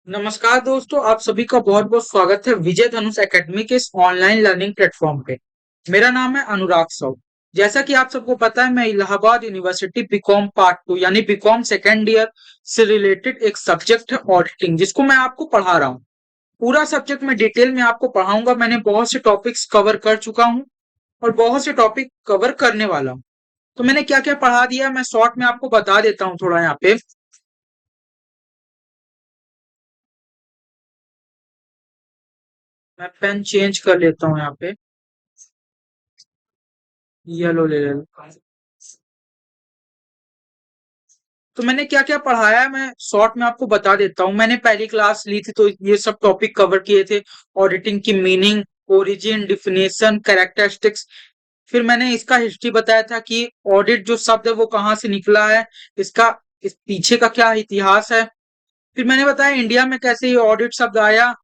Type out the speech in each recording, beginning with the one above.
नमस्कार दोस्तों, आप सभी का बहुत बहुत स्वागत है विजय धनुष एकेडमी के इस ऑनलाइन लर्निंग प्लेटफॉर्म पे। मेरा नाम है अनुराग साउ। जैसा कि आप सबको पता है, मैं इलाहाबाद यूनिवर्सिटी बीकॉम पार्ट 2 यानी बीकॉम सेकेंड ईयर से रिलेटेड एक सब्जेक्ट है ऑडिटिंग, जिसको मैं आपको पढ़ा रहा हूँ। पूरा सब्जेक्ट मैं डिटेल में आपको पढ़ाऊंगा। मैंने बहुत से टॉपिक्स कवर कर चुका हूँ और बहुत से टॉपिक कवर करने वाला हूँ। तो मैंने क्या क्या पढ़ा दिया मैं शॉर्ट में आपको बता देता हूँ थोड़ा यहाँ पे। मैं पेन चेंज कर लेता हूँ यहाँ पे, येलो ले लेता हूँ। तो मैंने क्या क्या पढ़ाया है मैं शॉर्ट में आपको बता देता हूँ। मैंने पहली क्लास ली थी तो ये सब टॉपिक कवर किए थे। ऑडिटिंग की मीनिंग, ओरिजिन, डिफिनेशन, कैरेक्टरिस्टिक्स। फिर मैंने इसका हिस्ट्री बताया था कि ऑडिट जो शब्द है वो कहाँ से निकला है, इसका इस पीछे का क्या इतिहास है। फिर मैंने बताया इंडिया में कैसे ये ऑडिट शब्द आया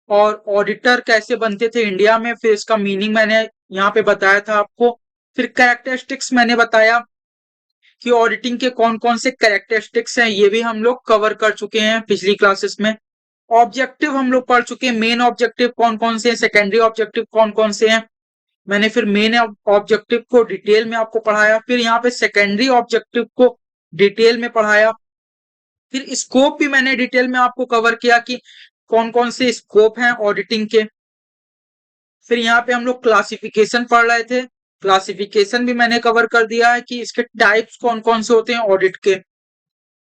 और ऑडिटर कैसे बनते थे इंडिया में। फिर इसका मीनिंग मैंने यहाँ पे बताया था आपको। फिर कैरेक्टरिस्टिक्स मैंने बताया कि ऑडिटिंग के कौन कौन से कैरेक्टरिस्टिक्स हैं, ये भी हम लोग कवर कर चुके हैं पिछली क्लासेस में। ऑब्जेक्टिव हम लोग पढ़ चुके हैं, मेन ऑब्जेक्टिव कौन कौन से हैं, सेकेंडरी ऑब्जेक्टिव कौन कौन से हैं। मैंने फिर मेन ऑब्जेक्टिव को डिटेल में आपको पढ़ाया, फिर यहाँ पे सेकेंडरी ऑब्जेक्टिव को डिटेल में पढ़ाया। फिर स्कोप भी मैंने डिटेल में आपको कवर किया कि कौन कौन से स्कोप हैं ऑडिटिंग के। फिर यहाँ पे हम लोग क्लासिफिकेशन पढ़ रहे थे, क्लासिफिकेशन भी मैंने कवर कर दिया है कि इसके टाइप्स कौन कौन से होते हैं ऑडिट के।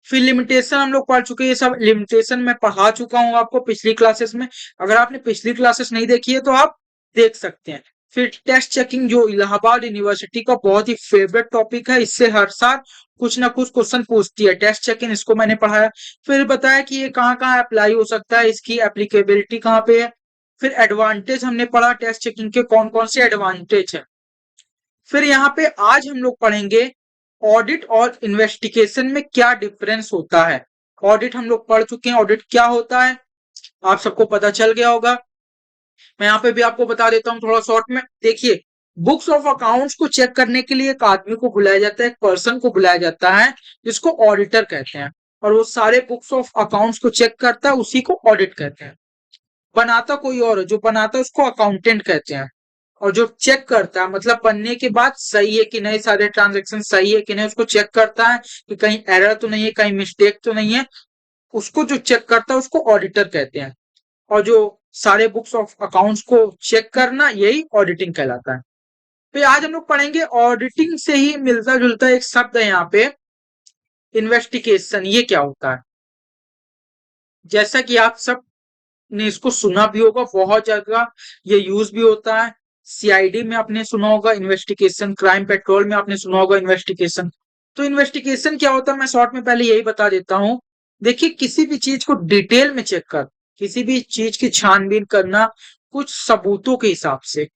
फिर लिमिटेशन हम लोग पढ़ चुके हैं, ये सब लिमिटेशन मैं पढ़ा चुका हूँ आपको पिछली क्लासेस में। अगर आपने पिछली क्लासेस नहीं देखी है तो आप देख सकते हैं। फिर टेस्ट चेकिंग, जो इलाहाबाद यूनिवर्सिटी का बहुत ही फेवरेट टॉपिक है, इससे हर साल कुछ ना कुछ क्वेश्चन पूछती है टेस्ट चेकिंग, इसको मैंने पढ़ाया। फिर बताया कि ये कहाँ कहाँ अप्लाई हो सकता है, इसकी एप्लीकेबिलिटी कहाँ पे है। फिर एडवांटेज हमने पढ़ा टेस्ट चेकिंग के, कौन कौन से एडवांटेज है। फिर यहाँ पे आज हम लोग पढ़ेंगे ऑडिट और इन्वेस्टिगेशन में क्या डिफरेंस होता है। ऑडिट हम लोग पढ़ चुके हैं, ऑडिट क्या होता है आप सबको पता चल गया होगा। मैं यहाँ पे भी आपको बता देता हूँ थोड़ा शॉर्ट में। देखिए, बुक्स ऑफ अकाउंट्स को चेक करने के लिए एक आदमी को बुलाया जाता है, एक पर्सन को बुलाया जाता है, जिसको ऑडिटर कहते हैं। और वो सारे बुक्स ऑफ अकाउंट्स को चेक करता है, उसी को ऑडिट कहते हैं। बनाता कोई और है, जो बनाता है उसको अकाउंटेंट कहते हैं। और जो चेक करता है मतलब बनने के बाद सही है कि नहीं, सारे ट्रांजेक्शन सही है कि नहीं, उसको चेक करता है कि कहीं एरर तो नहीं है, कहीं मिस्टेक तो नहीं है। उसको जो चेक करता है उसको ऑडिटर कहते हैं। और जो सारे बुक्स ऑफ अकाउंट्स को चेक करना, यही ऑडिटिंग कहलाता है। तो आज हम लोग पढ़ेंगे ऑडिटिंग से ही मिलता जुलता एक शब्द है यहाँ पे, इन्वेस्टिगेशन। ये क्या होता है? जैसा कि आप सब ने इसको सुना भी होगा, बहुत जगह ये यूज भी होता है। सीआईडी में आपने सुना होगा इन्वेस्टिगेशन, क्राइम पेट्रोल में आपने सुना होगा इन्वेस्टिगेशन। तो इन्वेस्टिगेशन क्या होता है मैं शॉर्ट में पहले यही बता देता हूँ। देखिए, किसी भी चीज को डिटेल में चेक कर, किसी भी चीज की छानबीन करना कुछ सबूतों के हिसाब से।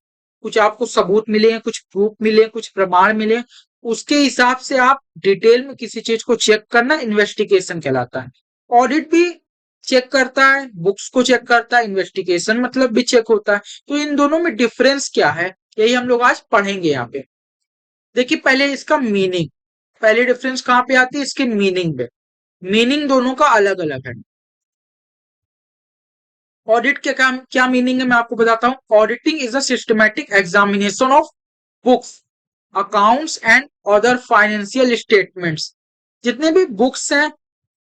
कुछ आपको सबूत मिले, कुछ प्रूफ मिले, कुछ प्रमाण मिले, उसके हिसाब से आप डिटेल में किसी चीज को चेक करना इन्वेस्टिगेशन कहलाता है। ऑडिट भी चेक करता है, बुक्स को चेक करता है, इन्वेस्टिगेशन मतलब भी चेक होता है। तो इन दोनों में डिफरेंस क्या है, यही हम लोग आज पढ़ेंगे यहाँ पे। देखिए, पहले इसका मीनिंग। पहले डिफरेंस कहाँ पे आती है, इसके मीनिंग में। मीनिंग दोनों का अलग अलग है। ऑडिट के क्या क्या मीनिंग है मैं आपको बताता हूँ। Auditing is a systematic examination of books, accounts and other financial statements. जितने भी बुक्स हैं,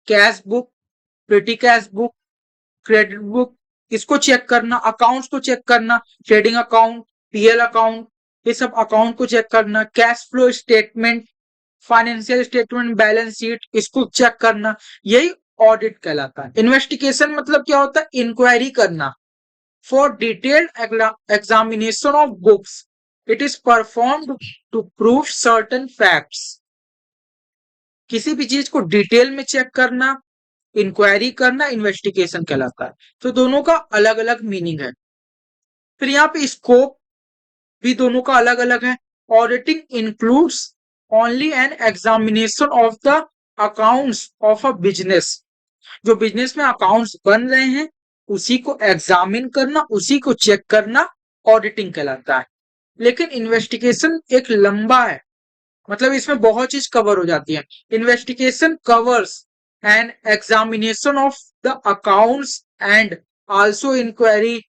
कैश बुक, पेटी कैश बुक, क्रेडिट बुक, इसको चेक करना, अकाउंट्स को चेक करना, ट्रेडिंग अकाउंट, पीएल अकाउंट, ये सब अकाउंट को चेक करना, cash flow statement, financial statement, balance sheet, इसको चेक करना, यही ऑडिट कहलाता है। इन्वेस्टिगेशन मतलब क्या होता है, इंक्वायरी करना। For detailed examination of books, it is performed to prove certain facts. किसी भी चीज को डिटेल में चेक करना, इंक्वायरी करना, इन्वेस्टिगेशन कहलाता है। तो दोनों का अलग अलग मीनिंग है। फिर यहाँ पे स्कोप भी दोनों का अलग अलग है। Auditing includes only an examination of the accounts of a business. जो बिजनेस में अकाउंट्स बन रहे हैं उसी को एग्जामिन करना, उसी को चेक करना ऑडिटिंग कहलाता है। लेकिन इन्वेस्टिगेशन एक लंबा है, मतलब इसमें बहुत चीज कवर हो जाती है। Investigation covers an examination of the accounts and also inquiry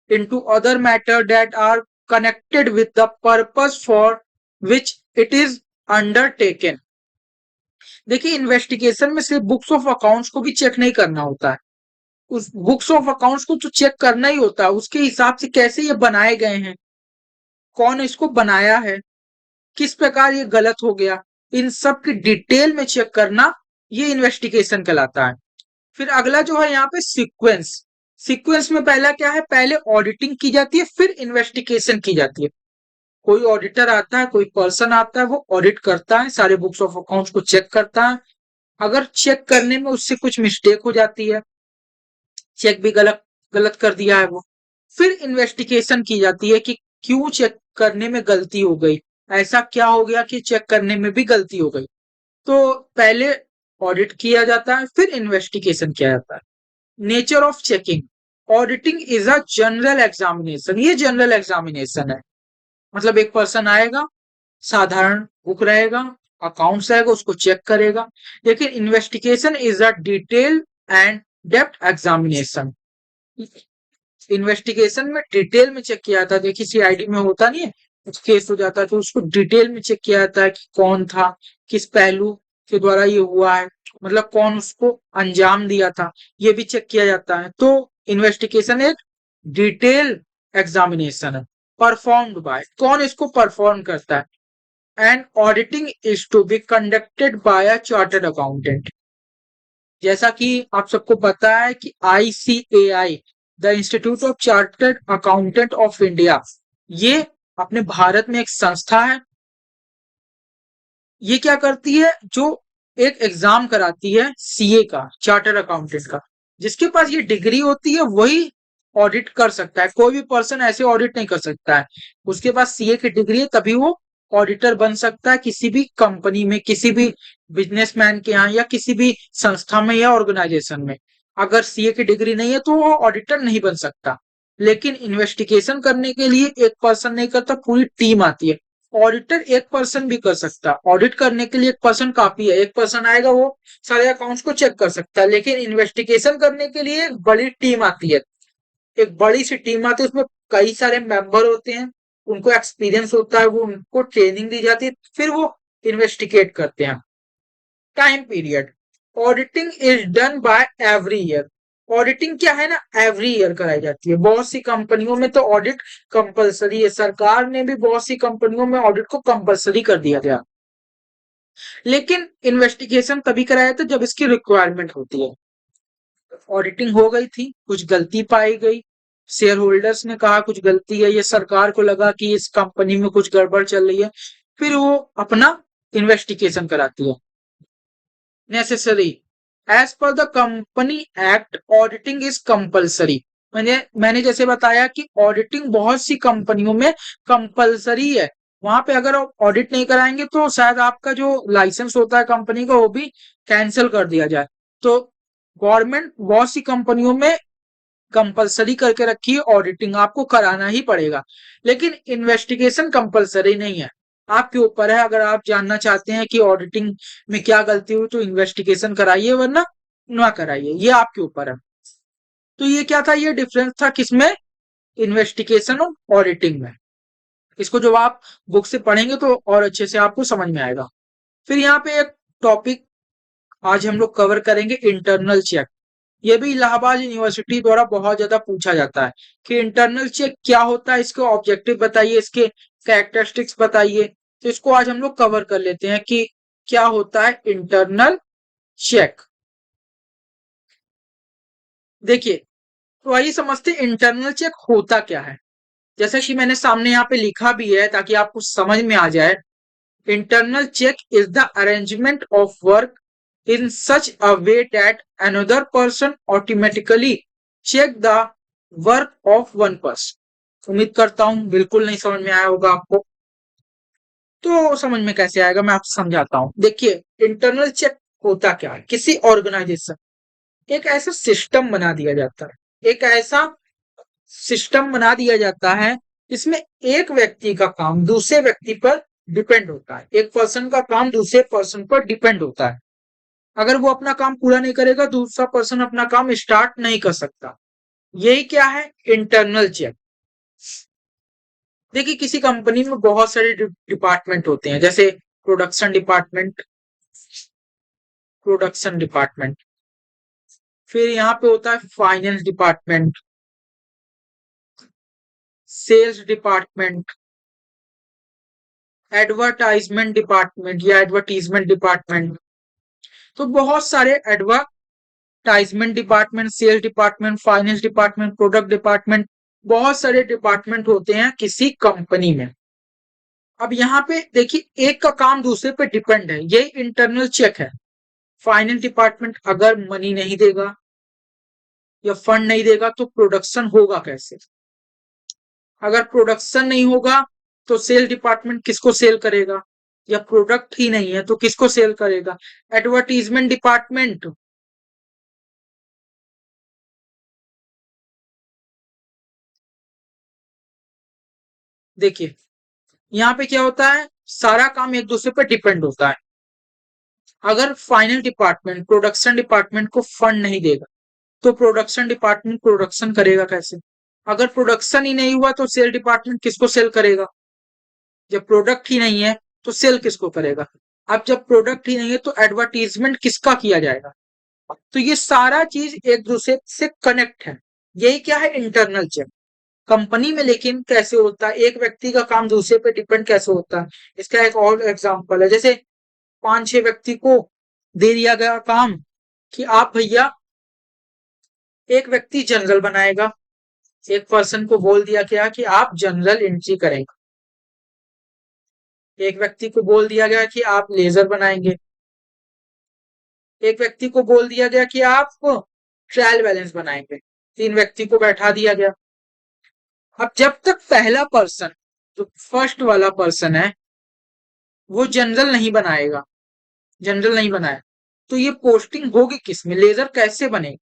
into other matter that are connected with the purpose for which it is undertaken. देखिए इन्वेस्टिगेशन में सिर्फ बुक्स ऑफ अकाउंट्स को भी चेक नहीं करना होता है, उस बुक्स ऑफ अकाउंट्स को तो चेक करना ही होता है, उसके हिसाब से कैसे ये बनाए गए हैं, कौन इसको बनाया है, किस प्रकार ये गलत हो गया, इन सब की डिटेल में चेक करना ये इन्वेस्टिगेशन कहलाता है। फिर अगला जो है यहाँ पे सीक्वेंस। सीक्वेंस में पहला क्या है, पहले ऑडिटिंग की जाती है फिर इन्वेस्टिगेशन की जाती है। कोई ऑडिटर आता है, कोई पर्सन आता है, वो ऑडिट करता है, सारे बुक्स ऑफ अकाउंट्स को चेक करता है। अगर चेक करने में उससे कुछ मिस्टेक हो जाती है, चेक भी गलत गलत कर दिया है वो, फिर इन्वेस्टिगेशन की जाती है कि क्यों चेक करने में गलती हो गई, ऐसा क्या हो गया कि चेक करने में भी गलती हो गई। तो पहले ऑडिट किया जाता है फिर इन्वेस्टिगेशन किया जाता है। Nature of checking, auditing is a general examination, ये जनरल एग्जामिनेशन है, मतलब एक पर्सन आएगा, साधारण बुक रहेगा, अकाउंट्स रहेगा, उसको चेक करेगा। लेकिन investigation is a detail and depth examination, investigation में डिटेल में चेक किया जाता है। देखिए सीआईडी में होता नहीं है, कुछ केस हो जाता है तो उसको डिटेल में चेक किया जाता है कि कौन था, किस पहलू के द्वारा ये हुआ है, मतलब कौन उसको अंजाम दिया था, ये भी चेक किया जाता है। तो इन्वेस्टिगेशन एक डिटेल एग्जामिनेशन है। परफॉर्म्ड बाय, कौन इसको परफॉर्म करता है, and auditing is to be conducted by a chartered accountant. जैसा कि आप सबको पता है कि ICAI, the institute of chartered accountant of India, ये अपने भारत में एक संस्था है। ये क्या करती है, जो एक एग्जाम कराती है सीए का, चार्टर्ड अकाउंटेंट का, जिसके पास ये डिग्री होती है वही ऑडिट कर सकता है, कोई भी पर्सन ऐसे ऑडिट नहीं कर सकता है। उसके पास सीए की डिग्री है तभी वो ऑडिटर बन सकता है किसी भी कंपनी में, किसी भी बिजनेसमैन के यहाँ या किसी भी संस्था में या ऑर्गेनाइजेशन में। अगर सीए की डिग्री नहीं है तो वो ऑडिटर नहीं बन सकता। लेकिन इन्वेस्टिगेशन करने के लिए एक पर्सन नहीं करता, पूरी टीम आती है। ऑडिटर एक पर्सन भी कर सकता है, ऑडिट करने के लिए एक पर्सन काफी है, एक पर्सन आएगा वो सारे अकाउंट्स को चेक कर सकता है। लेकिन इन्वेस्टिगेशन करने के लिए एक बड़ी टीम आती है, एक बड़ी सी टीम आती है, उसमें कई सारे मेंबर होते हैं, उनको एक्सपीरियंस होता है, वो उनको ट्रेनिंग दी जाती है, फिर वो इन्वेस्टिगेट करते हैं। Time period, auditing is done by every year. Auditing क्या है ना, एवरी ईयर कराई जाती है। बहुत सी कंपनियों में तो ऑडिट कंपलसरी है, सरकार ने भी बहुत सी कंपनियों में ऑडिट को कंपलसरी कर दिया गया। लेकिन इन्वेस्टिगेशन तभी कराया था जब इसकी रिक्वायरमेंट होती है। ऑडिटिंग हो गई थी, कुछ गलती पाई गई, शेयर होल्डर्स ने कहा कुछ गलती है, ये सरकार को लगा कि इस कंपनी में कुछ गड़बड़ चल रही है, फिर वो अपना इन्वेस्टिगेशन कराती है। Necessary, as per the company act auditing is compulsory. मैंने जैसे बताया कि ऑडिटिंग बहुत सी कंपनियों में कंपलसरी है, वहां पे अगर आप ऑडिट नहीं कराएंगे तो शायद आपका जो लाइसेंस होता है कंपनी का वो भी कैंसिल कर दिया जाए। तो गवर्नमेंट बहुत सी कंपनियों में कंपलसरी करके रखी है, ऑडिटिंग आपको कराना ही पड़ेगा। लेकिन इन्वेस्टिगेशन कंपलसरी नहीं है, आपके ऊपर है। अगर आप जानना चाहते हैं कि ऑडिटिंग में क्या गलती हुई तो इन्वेस्टिगेशन कराइए, वरना ना कराइए, ये आपके ऊपर है। तो ये क्या था, ये डिफरेंस था किसमें, इन्वेस्टिगेशन और ऑडिटिंग में। इसको जब आप बुक से पढ़ेंगे तो और अच्छे से आपको समझ में आएगा। फिर यहाँ पे एक टॉपिक आज हम लोग कवर करेंगे, इंटरनल चेक। ये भी इलाहाबाद यूनिवर्सिटी द्वारा बहुत ज्यादा पूछा जाता है कि इंटरनल चेक क्या होता है, इसके ऑब्जेक्टिव बताइए, इसके कैरेक्टरिस्टिक्स बताइए। तो इसको आज हम लोग कवर कर लेते हैं कि क्या होता है इंटरनल चेक। देखिए, तो आइए समझते हैं इंटरनल चेक होता क्या है। जैसा कि मैंने सामने यहाँ पे लिखा भी है ताकि आपको समझ में आ जाए। Internal check is the arrangement of work in such a way that another person automatically check the work of one person। उम्मीद करता हूं बिल्कुल नहीं समझ में आया होगा आपको, तो समझ में कैसे आएगा मैं आपको समझाता हूं। देखिए इंटरनल चेक होता क्या है, किसी ऑर्गेनाइजेशन एक ऐसा सिस्टम बना दिया जाता है, एक ऐसा सिस्टम बना दिया जाता है जिसमें एक व्यक्ति का काम दूसरे व्यक्ति पर डिपेंड होता है, एक पर्सन का काम दूसरे पर्सन पर डिपेंड होता है। अगर वो अपना काम पूरा नहीं करेगा, दूसरा पर्सन अपना काम स्टार्ट नहीं कर सकता। यही क्या है? Internal check. देखिए, किसी कंपनी में बहुत सारे डिपार्टमेंट होते हैं, जैसे प्रोडक्शन डिपार्टमेंट, फिर यहाँ पे होता है finance department, sales department, advertisement department. तो बहुत सारे advertisement department, sales department, finance department, product department, बहुत सारे डिपार्टमेंट होते हैं किसी कंपनी में। अब यहाँ पे देखिए, एक का काम दूसरे पे डिपेंड है, ये इंटरनल चेक है। फाइनेंस डिपार्टमेंट अगर मनी नहीं देगा या फंड नहीं देगा तो प्रोडक्शन होगा कैसे? अगर प्रोडक्शन नहीं होगा तो सेल डिपार्टमेंट किसको सेल करेगा? या प्रोडक्ट ही नहीं है तो किसको सेल करेगा? एडवर्टीजमेंट डिपार्टमेंट, देखिए यहाँ पे क्या होता है, सारा काम एक दूसरे पर डिपेंड होता है। अगर फाइनल डिपार्टमेंट प्रोडक्शन डिपार्टमेंट को फंड नहीं देगा तो प्रोडक्शन डिपार्टमेंट प्रोडक्शन करेगा कैसे? अगर प्रोडक्शन ही नहीं हुआ तो सेल डिपार्टमेंट किसको सेल करेगा? जब प्रोडक्ट ही नहीं है तो सेल किसको करेगा? अब जब प्रोडक्ट ही नहीं है तो एडवर्टीजमेंट किसका किया जाएगा? तो ये सारा चीज एक दूसरे से कनेक्ट है। यही क्या है? Internal check. कंपनी में लेकिन कैसे होता है, एक व्यक्ति का काम दूसरे पे डिपेंड कैसे होता है? इसका एक और एग्जांपल है, जैसे 5-6 व्यक्ति को दे दिया गया काम कि आप भैया, एक व्यक्ति जनरल बनाएगा, एक पर्सन को बोल दिया गया कि आप जनरल एंट्री करेंगे, एक व्यक्ति को बोल दिया गया कि आप लेजर बनाएंगे, एक व्यक्ति को बोल दिया गया कि आप ट्रायल बैलेंस बनाएंगे। 3 व्यक्ति को बैठा दिया गया। अब जब तक पहला पर्सन, जो फर्स्ट वाला पर्सन है, वो जनरल नहीं बनाया तो ये पोस्टिंग होगी किसमें? लेजर कैसे बनेगा?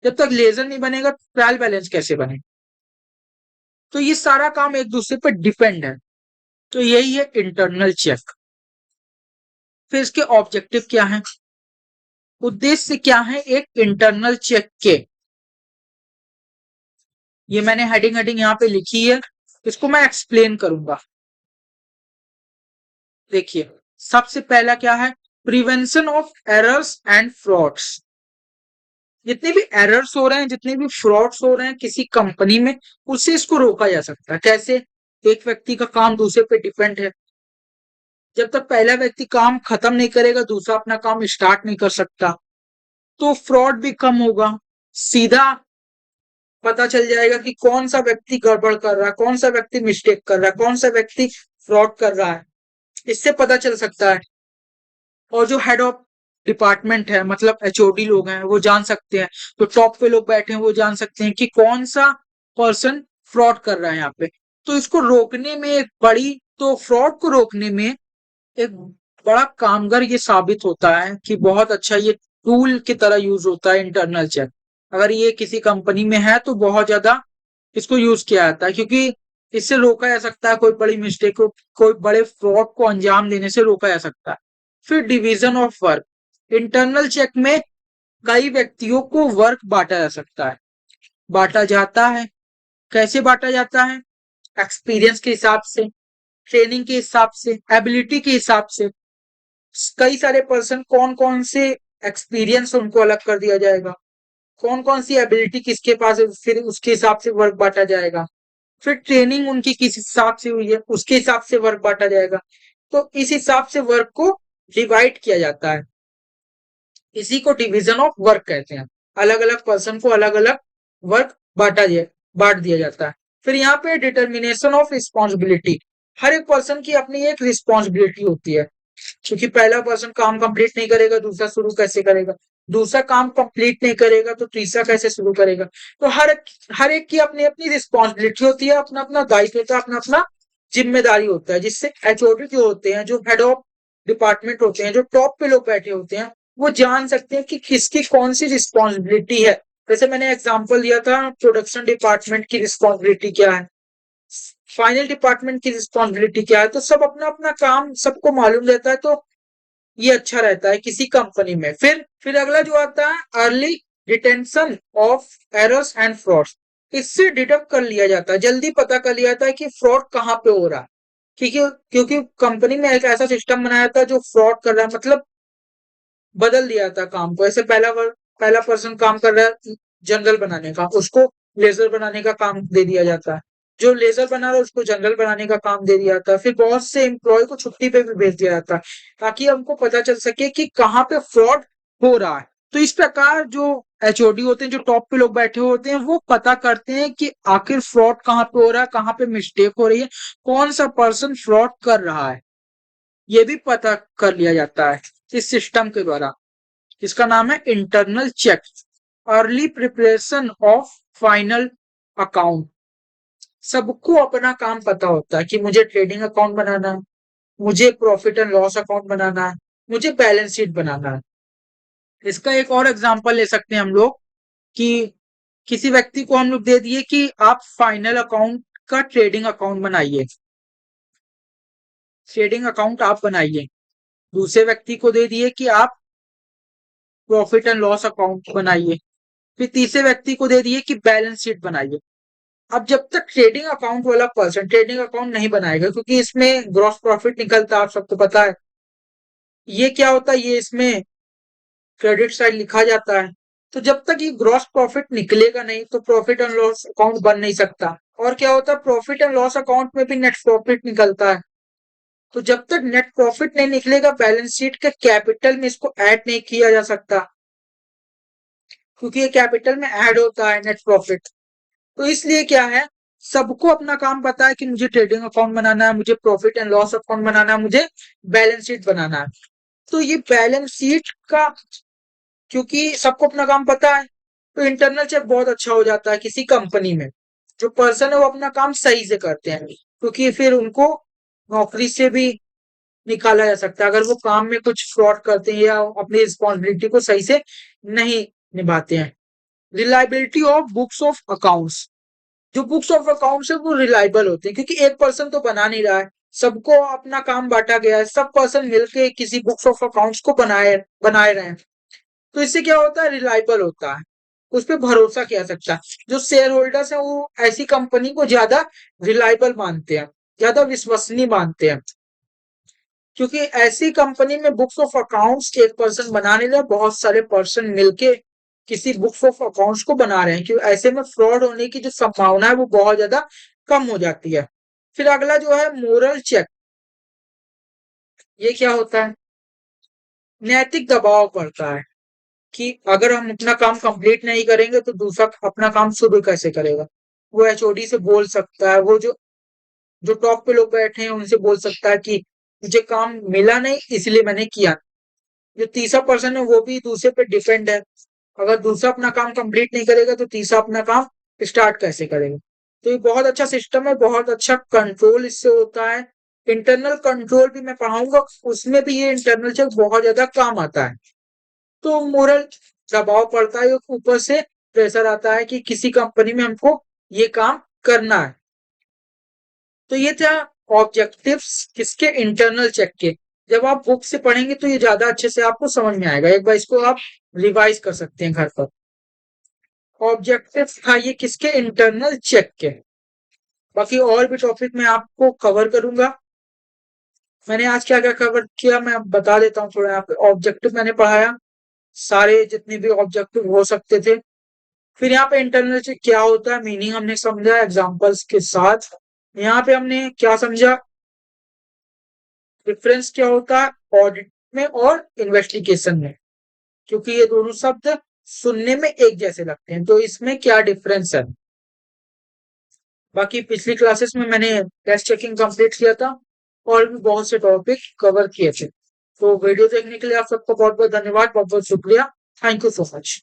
जब तक लेजर नहीं बनेगा तो ट्रायल बैलेंस कैसे बनेगा? तो ये सारा काम एक दूसरे पर डिपेंड है। तो यही है इंटरनल चेक। फिर इसके ऑब्जेक्टिव क्या है, उद्देश्य क्या है एक इंटरनल चेक के? ये मैंने हेडिंग यहाँ पे लिखी है, इसको मैं एक्सप्लेन करूंगा। देखिए, सबसे पहला क्या है? Prevention of errors and frauds. जितने भी एरर्स हो रहे हैं, जितने भी फ्रॉड्स हो रहे हैं किसी कंपनी में, उससे इसको रोका जा सकता है। कैसे? एक व्यक्ति का काम दूसरे पे डिपेंड है, जब तक पहला व्यक्ति काम खत्म नहीं करेगा दूसरा अपना काम स्टार्ट नहीं कर सकता। तो फ्रॉड भी कम होगा, सीधा पता चल जाएगा कि कौन सा व्यक्ति गड़बड़ कर रहा है, कौन सा व्यक्ति मिस्टेक कर रहा है, कौन सा व्यक्ति फ्रॉड कर रहा है, इससे पता चल सकता है। और जो हेड ऑफ डिपार्टमेंट है, मतलब एचओडी लोग हैं, वो जान सकते हैं, तो टॉप पे लोग बैठे हैं वो जान सकते हैं कि कौन सा पर्सन फ्रॉड कर रहा है यहाँ पे। तो इसको रोकने में एक बड़ी, तो फ्रॉड को रोकने में एक बड़ा कामगार ये साबित होता है कि बहुत अच्छा ये टूल की तरह यूज होता है इंटरनल चेक। अगर ये किसी कंपनी में है तो बहुत ज्यादा इसको यूज किया जाता है, क्योंकि इससे रोका जा सकता है कोई बड़ी मिस्टेक को, कोई बड़े फ्रॉड को अंजाम देने से रोका जा सकता है। फिर division of work. Internal check में कई व्यक्तियों को वर्क बांटा जा सकता है। बांटा जाता है, कैसे बांटा जाता है? एक्सपीरियंस के हिसाब से, ट्रेनिंग के हिसाब से, एबिलिटी के हिसाब से। कई सारे पर्सन, कौन कौन से एक्सपीरियंस उनको अलग कर दिया जाएगा, कौन कौन सी एबिलिटी किसके पास है, फिर उसके हिसाब से वर्क बांटा जाएगा। फिर ट्रेनिंग उनकी किस हिसाब से हुई है उसके हिसाब से वर्क बांटा जाएगा। तो इस हिसाब से वर्क को डिवाइड किया जाता है, इसी को डिवीजन ऑफ वर्क कहते हैं। अलग अलग पर्सन को अलग अलग वर्क बांट दिया जाता है। फिर यहाँ पे डिटर्मिनेशन ऑफ रिस्पॉन्सिबिलिटी। हर एक पर्सन की अपनी एक रिस्पॉन्सिबिलिटी होती है, क्योंकि पहला पर्सन काम कंप्लीट नहीं करेगा दूसरा शुरू कैसे करेगा, दूसरा काम कंप्लीट नहीं करेगा तो तीसरा कैसे शुरू करेगा। तो हर एक की अपनी अपनी रिस्पॉन्सिबिलिटी होती है, अपना अपना दायित्व होता है, अपना अपना जिम्मेदारी होता है, जिससे एचओडी जो होते हैं, जो हेड ऑफ डिपार्टमेंट होते हैं, जो टॉप पे लोग बैठे होते हैं, वो जान सकते हैं कि किसकी कौन सी रिस्पॉन्सिबिलिटी है। जैसे मैंने एग्जांपल दिया था, प्रोडक्शन डिपार्टमेंट की रिस्पॉन्सिबिलिटी क्या है, फाइनल डिपार्टमेंट की रिस्पॉन्सिबिलिटी क्या है, तो सब अपना अपना काम सबको मालूम रहता है। तो ये अच्छा रहता है किसी कंपनी में। फिर अगला जो आता है early detention of errors and frauds. इससे डिटेक्ट कर लिया जाता है, जल्दी पता कर लिया जाता है कि फ्रॉड कहाँ पे हो रहा है। क्योंकि क्योंकि कंपनी में एक ऐसा सिस्टम बनाया था जो फ्रॉड कर रहा है, मतलब बदल दिया था काम को। ऐसे पहला पर्सन काम कर रहा है जनरल बनाने का, उसको लेजर बनाने का काम दे दिया जाता है। जो लेजर बना रहा है उसको जनरल बनाने का काम दे दिया जाता है। फिर बहुत से एम्प्लॉय को छुट्टी पे भी भेज दिया जाता है, ताकि हमको पता चल सके कि कहाँ पे फ्रॉड हो रहा है। तो इस प्रकार जो एचओडी होते हैं, जो टॉप पे लोग बैठे होते हैं, वो पता करते हैं कि आखिर फ्रॉड कहाँ पे हो रहा है, कहाँ पे मिस्टेक हो रही है, कौन सा पर्सन फ्रॉड कर रहा है, ये भी पता कर लिया जाता है इस सिस्टम के द्वारा। इसका नाम है internal check. Early preparation of final account. सबको अपना काम पता होता है कि मुझे ट्रेडिंग अकाउंट बनाना है, मुझे प्रॉफिट एंड लॉस अकाउंट बनाना है, मुझे बैलेंस शीट बनाना है। इसका एक और एग्जांपल ले सकते हैं हम लोग कि किसी व्यक्ति को हम लोग दे दिए कि आप फाइनल अकाउंट का ट्रेडिंग अकाउंट बनाइए, ट्रेडिंग अकाउंट आप बनाइए। दूसरे व्यक्ति को दे दिए कि आप प्रॉफिट एंड लॉस अकाउंट बनाइए। फिर तीसरे व्यक्ति को दे दिए कि बैलेंस शीट बनाइए। अब जब तक ट्रेडिंग अकाउंट वाला पर्सन ट्रेडिंग अकाउंट नहीं बनाएगा, क्योंकि इसमें ग्रॉस प्रॉफिट निकलता है, आप सबको पता है। ये क्या होता है, ये इसमें क्रेडिट साइड लिखा जाता है। तो जब तक ये ग्रॉस प्रॉफिट निकलेगा नहीं, तो प्रॉफिट एंड लॉस अकाउंट बन नहीं सकता। और क्या होता है, प्रॉफिट एंड लॉस अकाउंट में भी नेट प्रॉफिट निकलता है। तो जब तक नेट प्रॉफिट नहीं निकलेगा, बैलेंस शीट के कैपिटल में इसको ऐड नहीं किया जा सकता, क्योंकि ये कैपिटल में ऐड होता है नेट प्रॉफिट। तो इसलिए क्या है, सबको अपना काम पता है कि मुझे ट्रेडिंग अकाउंट बनाना है, मुझे प्रॉफिट एंड लॉस अकाउंट बनाना है, मुझे बैलेंस शीट बनाना है। तो ये बैलेंस शीट का, क्योंकि सबको अपना काम पता है, तो इंटरनल चेक बहुत अच्छा हो जाता है किसी कंपनी में। जो पर्सन है वो अपना काम सही से करते हैं, क्योंकि फिर उनको नौकरी से भी निकाला जा सकता है अगर वो काम में कुछ फ्रॉड करते हैं या अपनी रिस्पॉन्सिबिलिटी को सही से नहीं निभाते हैं। Reliability of books of accounts. जो बुक्स ऑफ अकाउंट्स है वो रिलायबल होते हैं, क्योंकि एक पर्सन तो बना नहीं रहा है, सबको अपना काम बांटा गया है, सब पर्सन मिलके किसी बुक्स ऑफ अकाउंट्स को बनाए बनाए रहे हैं। तो इससे क्या होता है, रिलायबल होता है, उस पर भरोसा किया जा सकता है। जो शेयर होल्डर्स है वो ऐसी कंपनी को ज्यादा रिलायबल मानते हैं, ज्यादा विश्वसनीय मानते हैं, क्योंकि ऐसी कंपनी में बुक्स ऑफ अकाउंट्स एक पर्सन बनाने लगे, बहुत सारे पर्सन मिलके किसी बुक्स ऑफ अकाउंट्स को बना रहे हैं, क्योंकि ऐसे में फ्रॉड होने की जो संभावना है वो बहुत ज्यादा कम हो जाती है। फिर अगला जो है मोरल चेक। ये क्या होता है, नैतिक दबाव पड़ता है कि अगर हम अपना काम कंप्लीट नहीं करेंगे तो दूसरा अपना काम शुरू कैसे करेगा। वो एचओडी से बोल सकता है, वो जो जो टॉप पे लोग बैठे हैं उनसे बोल सकता है कि मुझे काम मिला नहीं इसलिए मैंने किया। जो तीसरा पर्सन है वो भी दूसरे पे डिपेंड है, अगर दूसरा अपना काम कंप्लीट नहीं करेगा तो तीसरा अपना काम स्टार्ट कैसे करेगा। तो ये बहुत अच्छा सिस्टम है, बहुत अच्छा कंट्रोल इससे होता है। इंटरनल कंट्रोल भी मैं पढ़ाऊंगा, उसमें भी ये इंटरनल चेक बहुत ज्यादा काम आता है। तो मोरल दबाव पड़ता है, ऊपर से प्रेशर आता है कि किसी कंपनी में हमको ये काम करना है। तो ये था ऑब्जेक्टिव्स किसके, इंटरनल चेक के। जब आप बुक से पढ़ेंगे तो ये ज्यादा अच्छे से आपको समझ में आएगा, एक बार इसको आप रिवाइज कर सकते हैं घर पर। ऑब्जेक्टिव्स था ये किसके, इंटरनल चेक के। बाकी और भी टॉपिक मैं आपको कवर करूंगा। मैंने आज क्या क्या कवर किया मैं बता देता हूँ थोड़ा। ऑब्जेक्टिव मैंने पढ़ाया, सारे जितने भी ऑब्जेक्टिव हो सकते थे। फिर यहाँ पे इंटरनल चेक क्या होता है, मीनिंग हमने समझा एग्जांपल्स के साथ। यहाँ पे हमने क्या समझा, डिफरेंस क्या होता है ऑडिट में और इन्वेस्टिगेशन में, क्योंकि ये दोनों शब्द सुनने में एक जैसे लगते हैं, तो इसमें क्या डिफरेंस है। बाकी पिछली क्लासेस में मैंने टेस्ट चेकिंग कंप्लीट किया था और भी बहुत से टॉपिक कवर किए थे। तो वीडियो देखने के लिए आप सबका बहुत बहुत धन्यवाद, बहुत बहुत शुक्रिया। Thank you so much.